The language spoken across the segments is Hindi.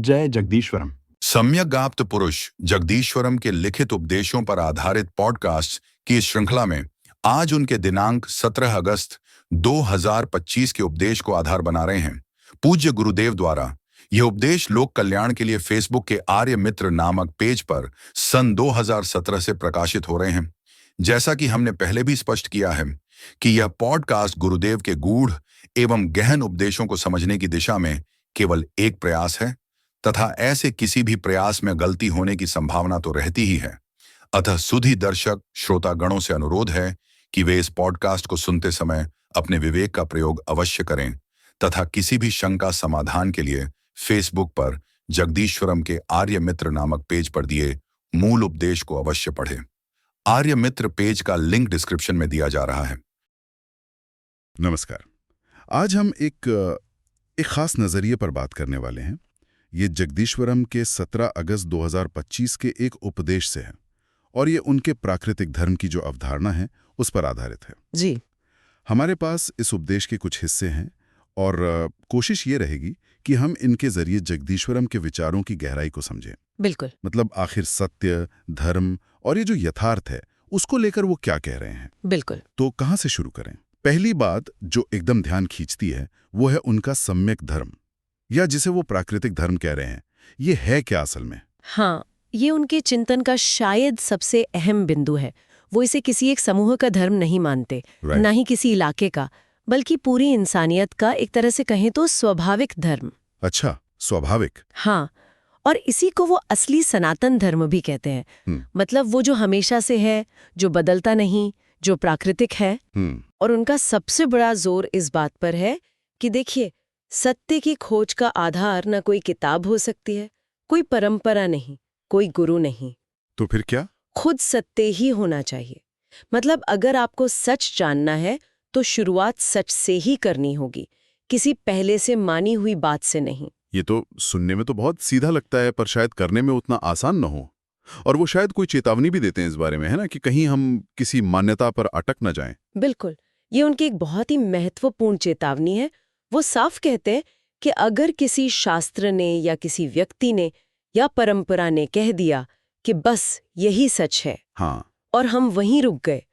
जय जगदीश्वरम। सम्यगाप्त पुरुष जगदीश्वरम के लिखित उपदेशों पर आधारित पॉडकास्ट की इस श्रृंखला में आज उनके दिनांक 17 अगस्त 2025 के उपदेश को आधार बना रहे हैं। पूज्य गुरुदेव द्वारा यह उपदेश लोक कल्याण के लिए फेसबुक के आर्य मित्र नामक पेज पर सन 2017 से प्रकाशित हो रहे हैं। जैसा कि हमने पहले भी स्पष्ट किया है कि यह पॉडकास्ट गुरुदेव के गूढ़ एवं गहन उपदेशों को समझने की दिशा में केवल एक प्रयास है तथा ऐसे किसी भी प्रयास में गलती होने की संभावना तो रहती ही है। अतः सुधी दर्शक श्रोतागणों से अनुरोध है कि वे इस पॉडकास्ट को सुनते समय अपने विवेक का प्रयोग अवश्य करें तथा किसी भी शंका समाधान के लिए फेसबुक पर जगदीश्वरम के आर्य मित्र नामक पेज पर दिए मूल उपदेश को अवश्य पढ़ें। आर्य मित्र पेज का लिंक डिस्क्रिप्शन में दिया जा रहा है। नमस्कार। आज हम एक खास नजरिए पर बात करने वाले हैं। ये जगदीश्वरम के 17 अगस्त 2025 के एक उपदेश से है और ये उनके प्राकृतिक धर्म की जो अवधारणा है उस पर आधारित है। जी। हमारे पास इस उपदेश के कुछ हिस्से हैं और कोशिश ये रहेगी कि हम इनके जरिए जगदीश्वरम के विचारों की गहराई को समझें। बिल्कुल। मतलब आखिर सत्य, धर्म और ये जो यथार्थ है उसको लेकर वो क्या कह रहे हैं। बिल्कुल। तो कहाँ से शुरू करें? पहली बात जो एकदम ध्यान खींचती है वो है उनका सम्यक धर्म, या जिसे वो प्राकृतिक धर्म कह रहे हैं। ये है क्या असल में? हाँ, ये उनके चिंतन का शायद सबसे अहम बिंदु है। वो इसे किसी एक समूह का धर्म नहीं मानते, ना ही किसी इलाके का, बल्कि पूरी इंसानियत का एक तरह से कहें तो स्वाभाविक धर्म। अच्छा, स्वाभाविक। हाँ, और इसी को वो असली सनातन धर्म भी कहते हैं। मतलब वो जो हमेशा से है, जो बदलता नहीं, जो प्राकृतिक है। और उनका सबसे बड़ा जोर इस बात पर है कि देखिए, सत्य की खोज का आधार न कोई किताब हो सकती है, कोई परंपरा नहीं, कोई गुरु नहीं। तो फिर क्या? खुद सत्य ही होना चाहिए। मतलब अगर आपको सच जानना है तो शुरुआत सच से ही करनी होगी, किसी पहले से मानी हुई बात से नहीं। ये तो सुनने में तो बहुत सीधा लगता है, पर शायद करने में उतना आसान न हो। और वो शायद कोई चेतावनी भी देते हैं इस बारे में, है ना, कि कहीं हम किसी मान्यता पर अटक न जाएं। बिल्कुल, ये उनकी एक बहुत ही महत्वपूर्ण चेतावनी है। वो साफ कहते हैं कि अगर किसी शास्त्र ने या किसी व्यक्ति ने या परंपरा ने कह दिया कि बस यही सच है, हाँ, और हम वहीं रुक गए,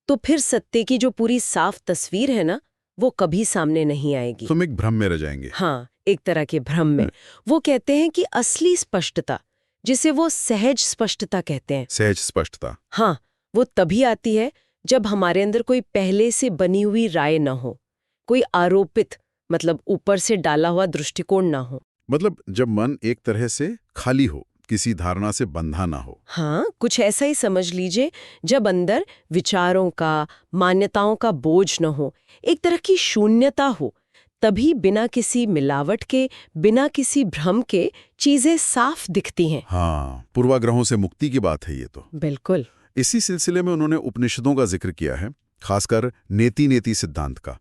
तो फिर सत्य की जो पूरी साफ तस्वीर है ना, वो कभी सामने नहीं आएगी। तुम एक भ्रम में रह जाएंगे। हाँ, एक तरह के भ्रम में। वो कहते हैं कि असली स्पष्टता, जिसे वो सहज स्पष्टता कहते हैं, सहज स्पष्टता, हाँ, वो तभी आती है जब हमारे अंदर कोई पहले से बनी हुई राय न हो, कोई आरोपित मतलब ऊपर से डाला हुआ दृष्टिकोण ना हो। मतलब जब मन एक तरह से खाली हो, किसी धारणा से बंधा ना हो। हाँ, कुछ ऐसा ही समझ लीजिए। जब अंदर विचारों का, मान्यताओं का बोझ न हो, एक तरह की शून्यता हो, तभी बिना किसी मिलावट के, बिना किसी भ्रम के चीजें साफ दिखती हैं। हाँ, पूर्वाग्रहों से मुक्ति की बात है ये तो। बिल्कुल। इसी सिलसिले में उन्होंने उपनिषदों का जिक्र किया है, खासकर नेति-नेति सिद्धांत का,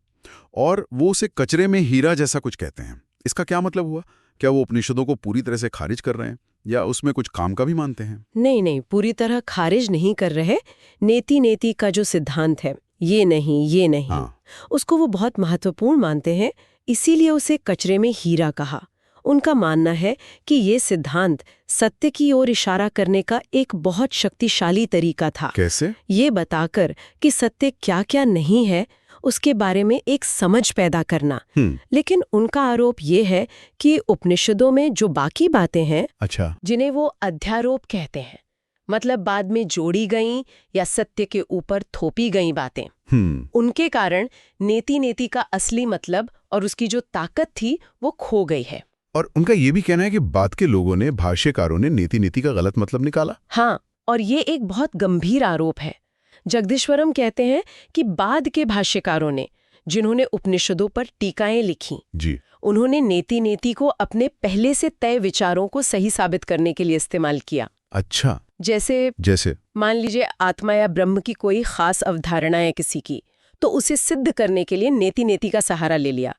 और वो उसे कचरे में हीरा जैसा कुछ कहते हैं। इसका क्या मतलब हुआ? क्या वो उपनिषदों को पूरी तरह से खारिज कर रहे हैं या उसमें कुछ काम का भी मानते हैं? नहीं, पूरी तरह खारिज नहीं कर रहे। नेति-नेति का जो सिद्धांत है, ये नहीं, हाँ, उसको वो बहुत महत्वपूर्ण मानते हैं, इसीलिए उसे कचरे में हीरा कहा। उनका मानना है कि ये सिद्धांत सत्य की ओर इशारा करने का एक बहुत शक्तिशाली तरीका था। कैसे? ये बताकर कि सत्य क्या क्या नहीं है, उसके बारे में एक समझ पैदा करना। लेकिन उनका आरोप ये है कि उपनिषदों में जो बाकी बातें हैं, अच्छा, जिन्हें वो अध्यारोप कहते हैं, मतलब बाद में जोड़ी गई या सत्य के ऊपर थोपी गई बातें, उनके कारण नेति-नेति का असली मतलब और उसकी जो ताकत थी वो खो गई है। और उनका ये भी कहना है कि बाद के लोगों ने, भाष्यकारों ने नेति-नेति का गलत मतलब निकाला। हाँ, और ये एक बहुत गंभीर आरोप है। जगदीश्वरम कहते हैं कि बाद के भाष्यकारों ने, जिन्होंने उपनिषदों पर टीकाएं लिखी, जी, उन्होंने नेति-नेति को अपने पहले से तय विचारों को सही साबित करने के लिए इस्तेमाल किया। अच्छा, जैसे मान लीजिए आत्मा या ब्रह्म की कोई खास अवधारणा है किसी की, तो उसे सिद्ध करने के लिए नेति-नेति का सहारा ले लिया,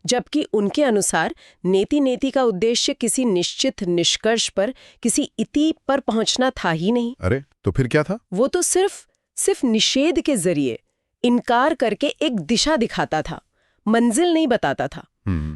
जबकि उनके अनुसार नेति-नेति का उद्देश्य किसी निश्चित निष्कर्ष पर, किसी इति पर पहुंचना था ही नहीं। अरे, तो फिर क्या था? वो तो सिर्फ निषेध के जरिए इनकार करके एक दिशा दिखाता था, मंजिल नहीं बताता था।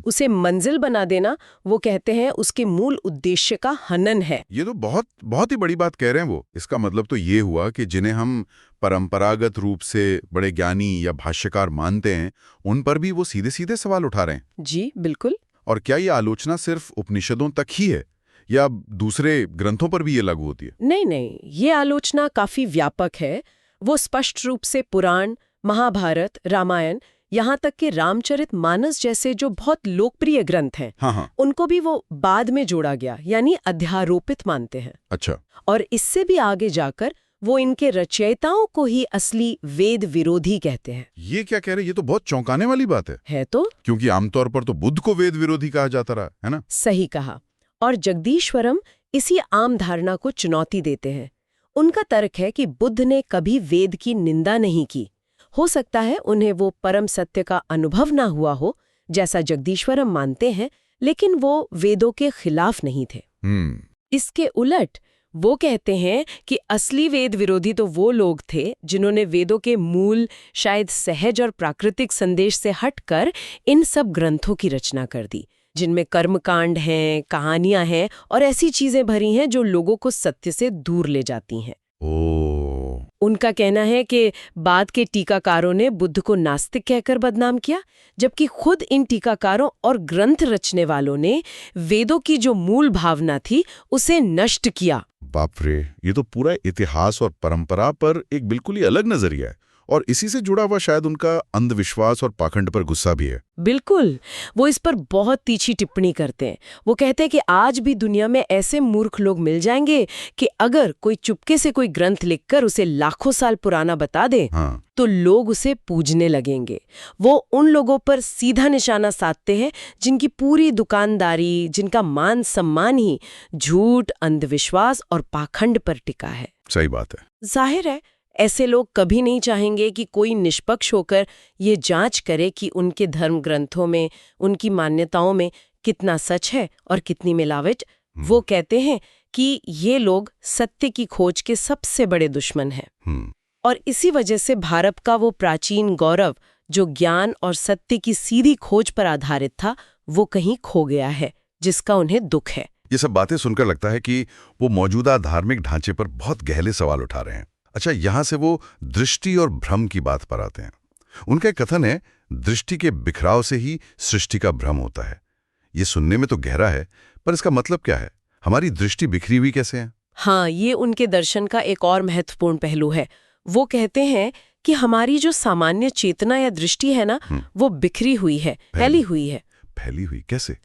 उसे मंजिल बना देना, वो कहते हैं उसके मूल उद्देश्य का हनन है। ये तो बहुत बहुत ही बड़ी बात कह रहे हैं वो। इसका मतलब तो ये हुआ कि जिन्हें हम परंपरागत रूप से बड़े ज्ञानी या भाष्यकार मानते हैं, उन पर भी वो सीधे सीधे सवाल उठा रहे हैं। जी बिल्कुल। और क्या ये आलोचना सिर्फ उपनिषदों तक ही है या दूसरे ग्रंथों पर भी ये लागू होती है? नहीं नहीं, ये आलोचना काफी व्यापक है। वो स्पष्ट रूप से पुराण, महाभारत, रामायण, यहाँ तक कि रामचरितमानस जैसे जो बहुत लोकप्रिय ग्रंथ हैं, हाँ, उनको भी वो बाद में जोड़ा गया, यानी अध्यारोपित मानते हैं। अच्छा। और इससे भी आगे जाकर वो इनके रचयिताओं को ही असली वेद विरोधी कहते हैं। ये क्या कह रहे हैं? ये तो बहुत चौंकाने वाली बात है तो क्योंकि आमतौर पर तो बुद्ध को वेद विरोधी कहा जाता रहा है ना। सही कहा। और जगदीश्वरम इसी आम धारणा को चुनौती देते हैं। उनका तर्क है कि बुद्ध ने कभी वेद की निंदा नहीं की। हो सकता है उन्हें वो परम सत्य का अनुभव ना हुआ हो, जैसा जगदीश्वरम मानते हैं, लेकिन वो वेदों के खिलाफ नहीं थे। इसके उलट वो कहते हैं कि असली वेद विरोधी तो वो लोग थे जिन्होंने वेदों के मूल, शायद सहज और प्राकृतिक संदेश से हटकर इन सब ग्रंथों की रचना कर दी, जिनमें कर्मकांड हैं, कहानियां हैं और ऐसी चीजें भरी हैं जो लोगों को सत्य से दूर ले जाती हैं। उनका कहना है कि बाद के टीकाकारों ने बुद्ध को नास्तिक कहकर बदनाम किया, जबकि खुद इन टीकाकारों और ग्रंथ रचने वालों ने वेदों की जो मूल भावना थी उसे नष्ट किया। बाप रे, ये तो पूरा इतिहास और परंपरा पर एक बिल्कुल ही अलग नजरिया है। और इसी से जुड़ा हुआ शायद उनका अंधविश्वास और पाखंड पर गुस्सा भी है। बिल्कुल, वो इस पर बहुत तीखी टिप्पणी करते हैं। वो कहते हैं कि आज भी दुनिया में ऐसे मूर्ख लोग मिल जाएंगे कि अगर कोई चुपके से कोई ग्रंथ लिखकर उसे लाखों साल पुराना बता दे, तो लोग उसे पूजने लगेंगे। वो उन लोगों पर सीधा निशाना साधते हैं जिनकी पूरी दुकानदारी, जिनका मान सम्मान ही झूठ, अंधविश्वास और पाखंड पर टिका है। सही बात है। जाहिर है ऐसे लोग कभी नहीं चाहेंगे कि कोई निष्पक्ष होकर ये जांच करे कि उनके धर्म ग्रंथों में, उनकी मान्यताओं में कितना सच है और कितनी मिलावट। वो कहते हैं कि ये लोग सत्य की खोज के सबसे बड़े दुश्मन हैं। और इसी वजह से भारत का वो प्राचीन गौरव, जो ज्ञान और सत्य की सीधी खोज पर आधारित था, वो कहीं खो गया है, जिसका उन्हें दुख है। ये सब बातें सुनकर लगता है कि वो मौजूदा धार्मिक ढांचे पर बहुत गहरे सवाल उठा रहे हैं। अच्छा, यहां से वो दृष्टि और भ्रम की बात पर आते हैं। उनका एक कथन है, दृष्टि के बिखराव से ही सृष्टि का भ्रम होता है। ये सुनने में तो गहरा है, पर इसका मतलब क्या है? हमारी दृष्टि बिखरी हुई कैसे है? हाँ, ये उनके दर्शन का एक और महत्वपूर्ण पहलू है। वो कहते हैं कि हमारी जो सामान्य चेतना या दृष्टि है ना, वो बिखरी हुई है, फैली हुई है। फैली हुई कैसे?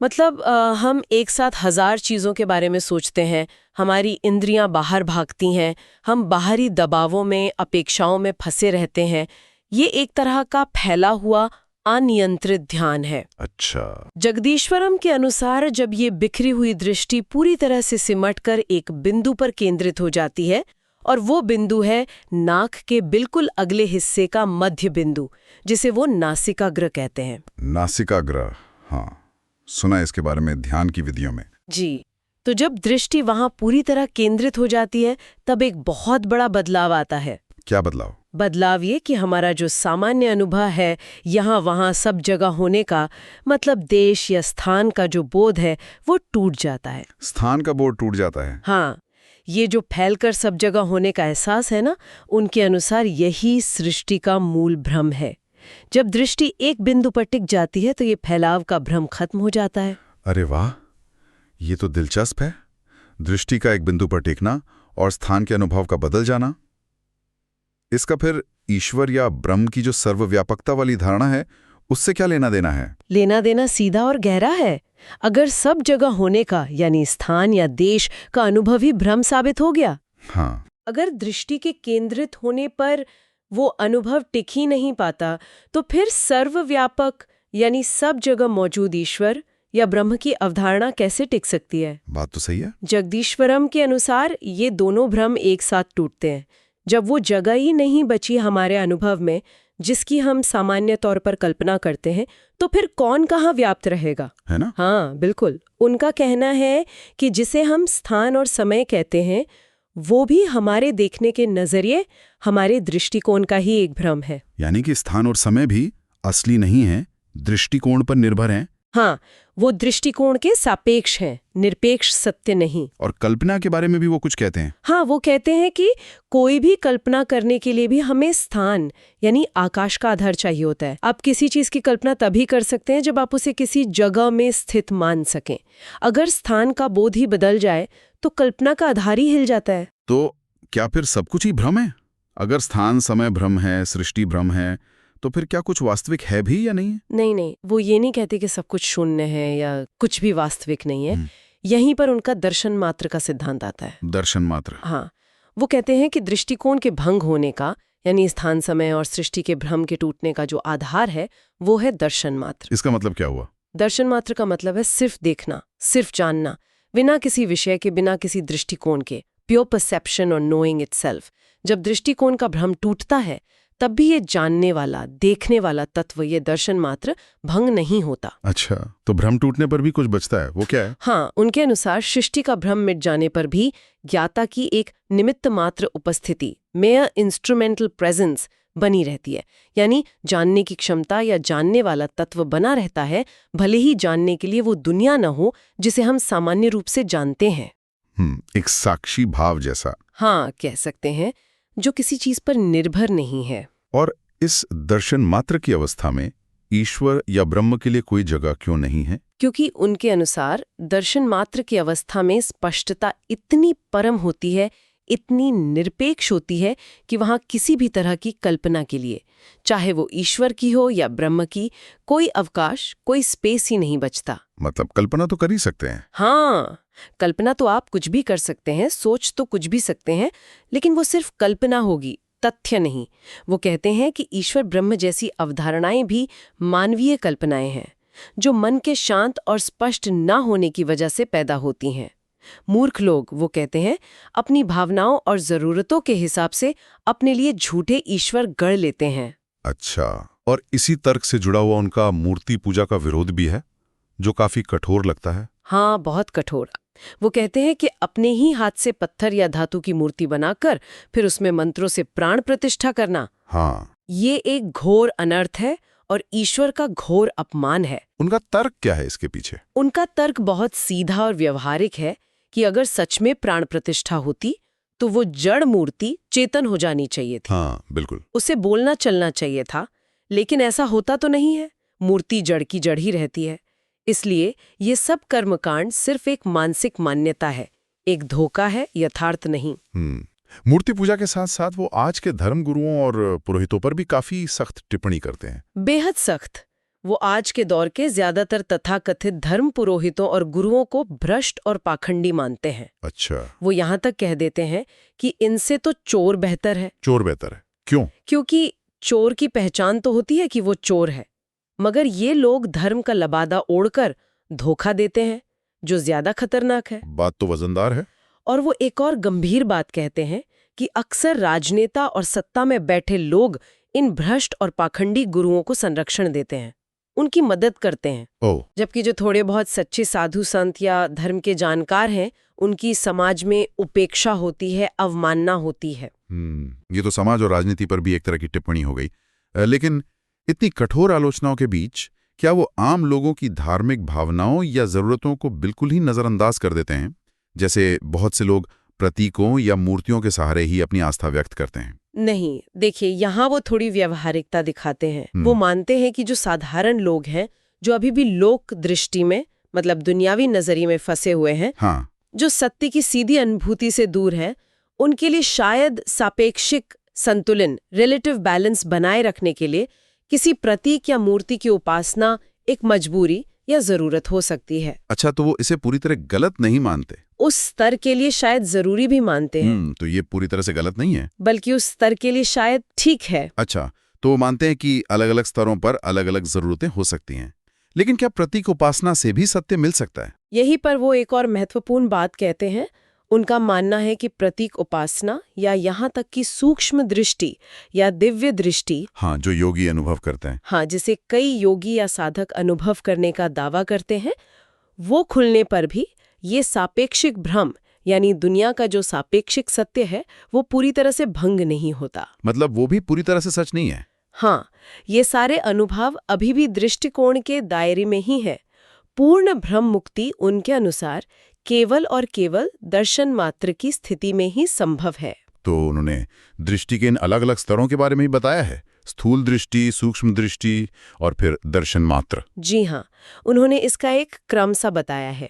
मतलब हम एक साथ 1000 चीज़ों के बारे में सोचते हैं, हमारी इंद्रियां बाहर भागती हैं, हम बाहरी दबावों में, अपेक्षाओं में फंसे रहते हैं। ये एक तरह का फैला हुआ अनियंत्रित ध्यान है। अच्छा। जगदीश्वरम के अनुसार जब ये बिखरी हुई दृष्टि पूरी तरह से सिमटकर एक बिंदु पर केंद्रित हो जाती है, और वो बिंदु है नाक के बिल्कुल अगले हिस्से का मध्य बिंदु, जिसे वो नासिकाग्र कहते हैं। नासिकाग्र, हाँ, सुना है इसके बारे में ध्यान की विधियों में। जी, तो जब दृष्टि वहां पूरी तरह केंद्रित हो जाती है, तब एक बहुत बड़ा बदलाव आता है। क्या बदलाव? बदलाव ये कि हमारा जो सामान्य अनुभव है यहाँ वहाँ सब जगह होने का, मतलब देश या स्थान का जो बोध है, वो टूट जाता है। स्थान का बोध टूट जाता है? हाँ, ये जो फैलकर सब जगह होने का एहसास है ना, उनके अनुसार यही सृष्टि का मूल भ्रम है। जब दृष्टि एक बिंदु पर टिक जाती है तो ये फैलाव का भ्रम खत्म हो जाता है। अरे वाह, ये तो दिलचस्प है। दृष्टि का एक बिंदु पर टिकना और स्थान के अनुभव का बदल जाना। इसका फिर ईश्वर या ब्रह्म की जो सर्वव्यापकता वाली धारणा है, उससे क्या लेना देना है? लेना देना सीधा और गहरा है। अगर सब जगह होने का, यानी स्थान या देश का अनुभव ही भ्रम साबित हो गया, हाँ, अगर दृष्टि के केंद्रित होने पर वो अनुभव टिक ही नहीं पाता, तो फिर सर्वव्यापक यानी सब जगह मौजूद ईश्वर या ब्रह्म की अवधारणा कैसे टिक सकती है? बात तो सही है। जगदीश्वरम के अनुसार ये दोनों भ्रम एक साथ टूटते हैं जब वो जगह ही नहीं बची हमारे अनुभव में जिसकी हम सामान्य तौर पर कल्पना करते हैं, तो फिर कौन कहाँ व्याप्त रहेगा, है ना? हाँ बिल्कुल। उनका कहना है कि जिसे हम स्थान और समय कहते हैं, वो भी हमारे देखने के नजरिए, हमारे दृष्टिकोण का ही एक भ्रम है। यानी कि स्थान और समय भी असली नहीं है, दृष्टिकोण पर निर्भर हैं। हाँ, वो दृष्टिकोण के सापेक्ष हैं, निरपेक्ष सत्य नहीं। और कल्पना के बारे में भी वो कुछ कहते हैं। हाँ, वो कहते हैं कि कोई भी कल्पना करने के लिए भी हमें स्थान यानी आकाश का आधार चाहिए होता है। आप किसी चीज की कल्पना तभी कर सकते हैं जब आप उसे किसी जगह में स्थित मान सकें। अगर स्थान का बोध ही बदल जाए तो कल्पना का आधार ही हिल जाता है। तो क्या फिर सब कुछ ही भ्रम है? अगर स्थान समय भ्रम है, सृष्टि भ्रम है, तो फिर क्या कुछ वास्तविक है भी या नहीं? नहीं, वो ये नहीं कहते कि सब कुछ शून्य है या कुछ भी वास्तविक नहीं है। यहीं पर उनका दर्शन मात्र का सिद्धांत आता है। दर्शन मात्र। हाँ, वो कहते हैं कि दृष्टिकोण के भंग होने का यानी स्थान समय और सृष्टि के भ्रम के टूटने का जो आधार है वो है दर्शन मात्र। इसका मतलब क्या हुआ? दर्शन मात्र का मतलब है सिर्फ देखना, सिर्फ जानना, बिना किसी विषय के, बिना किसी दृष्टिकोण के, प्योर परसेप्शन और नोइंग इटसेल्फ। जब दृष्टिकोण का भ्रम टूटता है तब भी ये जानने वाला, देखने वाला तत्व, ये दर्शन मात्र भंग नहीं होता। अच्छा, तो भ्रम टूटने पर भी कुछ बचता है, वो क्या है? हाँ, उनके अनुसार सृष्टि का भ्रम मिट जाने पर भी ज्ञाता की एक निमित्त मात्र उपस्थिति, मेयर इंस्ट्रूमेंटल प्रेजेंस बनी रहती है। यानी जानने की क्षमता या जानने वाला तत्व बना रहता है, भले ही जानने के लिए वो दुनिया न हो जिसे हम सामान्य रूप से जानते हैं। एक साक्षी भाव जैसा। हाँ, कह सकते हैं, जो किसी चीज पर निर्भर नहीं है। और इस दर्शन मात्र की अवस्था में ईश्वर या ब्रह्म के लिए कोई जगह क्यों नहीं है? क्योंकि उनके अनुसार दर्शन मात्र की अवस्था में स्पष्टता इतनी परम होती है, इतनी निरपेक्ष होती है कि वहां किसी भी तरह की कल्पना के लिए, चाहे वो ईश्वर की हो या ब्रह्म की, कोई अवकाश, कोई स्पेस ही नहीं बचता। मतलब कल्पना तो कर ही सकते हैं। हाँ, कल्पना तो आप कुछ भी कर सकते हैं, सोच तो कुछ भी सकते हैं, लेकिन वो सिर्फ कल्पना होगी, तथ्य नहीं। वो कहते हैं कि ईश्वर ब्रह्म जैसी अवधारणाएं भी मानवीय कल्पनाएं हैं, जो मन के शांत और स्पष्ट न होने की वजह से पैदा होती हैं। मूर्ख लोग, वो कहते हैं, अपनी भावनाओं और जरूरतों के हिसाब से अपने लिए झूठे ईश्वर गढ़ लेते हैं। अच्छा, और इसी तर्क से जुड़ा हुआ उनका मूर्ति पूजा का विरोध भी है, जो काफी कठोर लगता है। हाँ, बहुत कठोर। वो कहते हैं कि अपने ही हाथ से पत्थर या धातु की मूर्ति बनाकर फिर उसमें मंत्रों से प्राण प्रतिष्ठा करना, हाँ, ये एक घोर अनर्थ है और ईश्वर का घोर अपमान है। उनका तर्क क्या है इसके पीछे? उनका तर्क बहुत सीधा और व्यवहारिक है कि अगर सच में प्राण प्रतिष्ठा होती तो वो जड़ मूर्ति चेतन हो जानी चाहिए थी। हाँ, बिल्कुल। उसे बोलना चलना चाहिए था, लेकिन ऐसा होता तो नहीं है। मूर्ति जड़ की जड़ ही रहती है। इसलिए ये सब कर्मकांड सिर्फ एक मानसिक मान्यता है, एक धोखा है, यथार्थ नहीं। मूर्ति पूजा के साथ साथ वो आज के धर्म गुरुओं और पुरोहितों पर भी काफी सख्त टिप्पणी करते हैं। बेहद सख्त। वो आज के दौर के ज्यादातर तथाकथित धर्म पुरोहितों और गुरुओं को भ्रष्ट और पाखंडी मानते हैं। अच्छा। वो यहाँ तक कह देते हैं कि इनसे तो चोर बेहतर है। चोर बेहतर है? क्यों? क्योंकि चोर की पहचान तो होती है कि वो चोर है, मगर ये लोग धर्म का लबादा ओढ़कर धोखा देते हैं, जो ज्यादा खतरनाक है। बात तो वजनदार है। और वो एक और गंभीर बात कहते हैं कि अक्सर राजनेता और सत्ता में बैठे लोग इन भ्रष्ट और पाखंडी गुरुओं को संरक्षण देते हैं, उनकी मदद करते हैं। जबकि जो थोड़े बहुत सच्चे साधु संत या धर्म के जानकार हैं, उनकी समाज में उपेक्षा होती है, अवमानना होती है। ये तो समाज और राजनीति पर भी एक तरह की टिप्पणी हो गई। लेकिन इतनी कठोर आलोचनाओं के बीच क्या वो आम लोगों की धार्मिक भावनाओं या जरूरतों को बिल्कुल ही नजरअंदाज कर देते हैं? जैसे बहुत से लोग प्रतीकों या मूर्तियों के सहारे ही अपनी आस्था व्यक्त करते हैं। नहीं, देखिए, यहाँ वो थोड़ी व्यवहारिकता दिखाते हैं। वो मानते हैं कि जो साधारण लोग हैं, जो अभी भी लोक दृष्टि में, मतलब दुनियावी नजरिए में फंसे हुए हैं, हाँ, जो सत्य की सीधी अनुभूति से दूर है, उनके लिए शायद सापेक्षिक संतुलन, रिलेटिव बैलेंस बनाए रखने के लिए किसी प्रतीक या मूर्ति की उपासना एक मजबूरी या जरूरत हो सकती है। अच्छा, तो वो इसे पूरी तरह गलत नहीं मानते? उस स्तर के लिए शायद जरूरी भी मानते हैं। तो ये पूरी तरह से गलत नहीं है, बल्कि उस स्तर के लिए शायद ठीक है। अच्छा, तो वो मानते हैं कि अलग अलग स्तरों पर अलग अलग जरूरतें हो सकती हैं। लेकिन क्या प्रतीक उपासना से भी सत्य मिल सकता है? यही पर वो एक और महत्वपूर्ण बात कहते हैं। उनका मानना है कि प्रतीक उपासना या यहाँ तक कि सूक्ष्म दृष्टि या दिव्य दृष्टि, हाँ, जो योगी अनुभव करते हैं, हाँ, जिसे कई योगी या साधक अनुभव करने का दावा करते हैं, वो खुलने पर भी ये सापेक्षिक भ्रम, यानी दुनिया का जो सापेक्षिक सत्य है, वो पूरी तरह से भंग नहीं होता। मतलब वो भी पूरी तरह से सच नहीं है? हाँ, ये सारे अनुभव अभी भी दृष्टिकोण के दायरे में ही है। पूर्ण भ्रम मुक्ति उनके अनुसार केवल और केवल दर्शन मात्र की स्थिति में ही संभव है। तो उन्होंने दृष्टि के इन अलग-अलग स्तरों के बारे में ही बताया है, स्थूल दृष्टि, सूक्ष्म दृष्टि और फिर दर्शन मात्र। जी हाँ, उन्होंने इसका एक क्रम सा बताया है।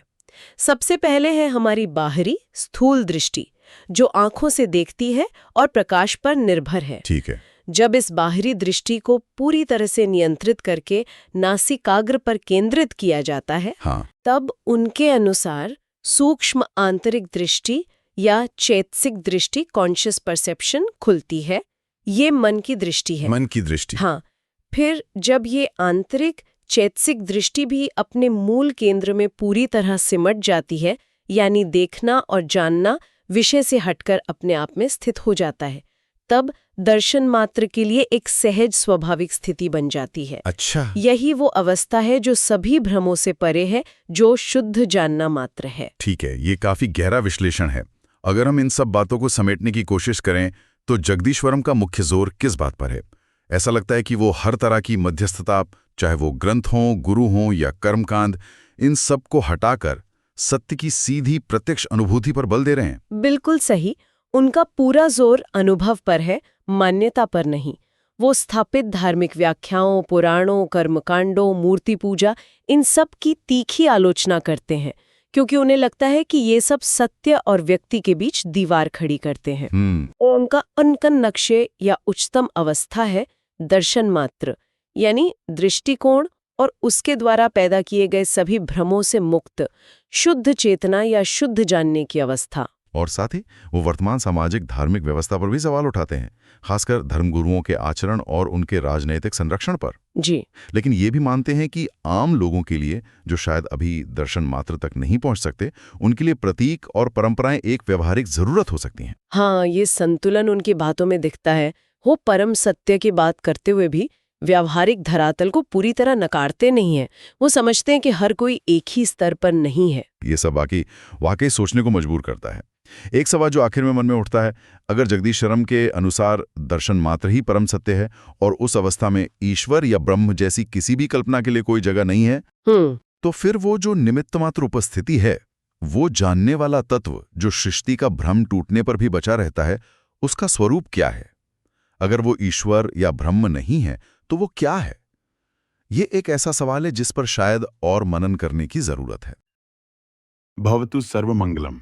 सबसे पहले है हमारी बाहरी स्थूल दृष्टि, जो आंखों से देखती है और प्रकाश पर निर्भर है। ठीक है। जब इस बाहरी दृष्टि को पूरी तरह से नियंत्रित करके नासिकाग्र पर केंद्रित किया जाता है, हाँ, तब उनके अनुसार सूक्ष्म आंतरिक दृष्टि या चैतसिक दृष्टि, कॉन्शियस परसेप्शन, खुलती है। ये मन की दृष्टि है। मन की दृष्टि। हाँ, फिर जब ये आंतरिक चैतसिक दृष्टि भी अपने मूल केंद्र में पूरी तरह सिमट जाती है, यानी देखना और जानना विषय से हटकर अपने आप में स्थित हो जाता है, तब दर्शन मात्र के लिए एक सहज स्वाभाविक स्थिति बन जाती है। अच्छा। यही वो अवस्था है जो सभी भ्रमों से परे है, जो शुद्ध जानना मात्र है। ठीक है, ये काफी गहरा विश्लेषण है। अगर हम इन सब बातों को समेटने की कोशिश करें तो जगदीश्वरम का मुख्य जोर किस बात पर है? ऐसा लगता है कि वो हर तरह की मध्यस्थता, चाहे वो ग्रंथ हों, गुरु हों या कर्मकांड, इन सब को हटाकर सत्य की सीधी प्रत्यक्ष अनुभूति पर बल दे रहे हैं। बिल्कुल सही। उनका पूरा जोर अनुभव पर है, मान्यता पर नहीं। वो स्थापित धार्मिक व्याख्याओं, पुराणों, कर्मकांडों, मूर्ति पूजा, इन सब की तीखी आलोचना करते हैं, क्योंकि उन्हें लगता है कि ये सब सत्य और व्यक्ति के बीच दीवार खड़ी करते हैं। और उनका अनकन नक्शे या उच्चतम अवस्था है दर्शन मात्र, यानी दृष्टिकोण और उसके द्वारा पैदा किए गए सभी भ्रमों से मुक्त शुद्ध चेतना या शुद्ध जानने की अवस्था। और साथ ही वो वर्तमान सामाजिक धार्मिक व्यवस्था पर भी सवाल उठाते हैं, खासकर धर्मगुरुओं के आचरण और उनके राजनैतिक संरक्षण पर। जी, लेकिन ये भी मानते हैं कि आम लोगों के लिए, जो शायद अभी दर्शन मात्र तक नहीं पहुंच सकते, उनके लिए प्रतीक और परंपराएं एक व्यवहारिक जरूरत हो सकती हैं। हाँ, ये संतुलन उनकी बातों में दिखता है। वो परम सत्य की बात करते हुए भी व्यावहारिक धरातल को पूरी तरह नकारते नहीं हैं। वो समझते हैं कि हर कोई एक ही स्तर पर नहीं है। ये सब वाकई सोचने को मजबूर करता है। एक सवाल जो आखिर में मन में उठता है, अगर जगदीश्वरम के अनुसार दर्शन मात्र ही परम सत्य है और उस अवस्था में ईश्वर या ब्रह्म जैसी किसी भी कल्पना के लिए कोई जगह नहीं है, तो फिर वो जो निमित्त मात्र उपस्थिति है, वो जानने वाला तत्व जो सृष्टि का भ्रम टूटने पर भी बचा रहता है, उसका स्वरूप क्या है? अगर वो ईश्वर या ब्रह्म नहीं है तो वो क्या है? ये एक ऐसा सवाल है जिस पर शायद और मनन करने की जरूरत है। भवतु सर्वमंगलम।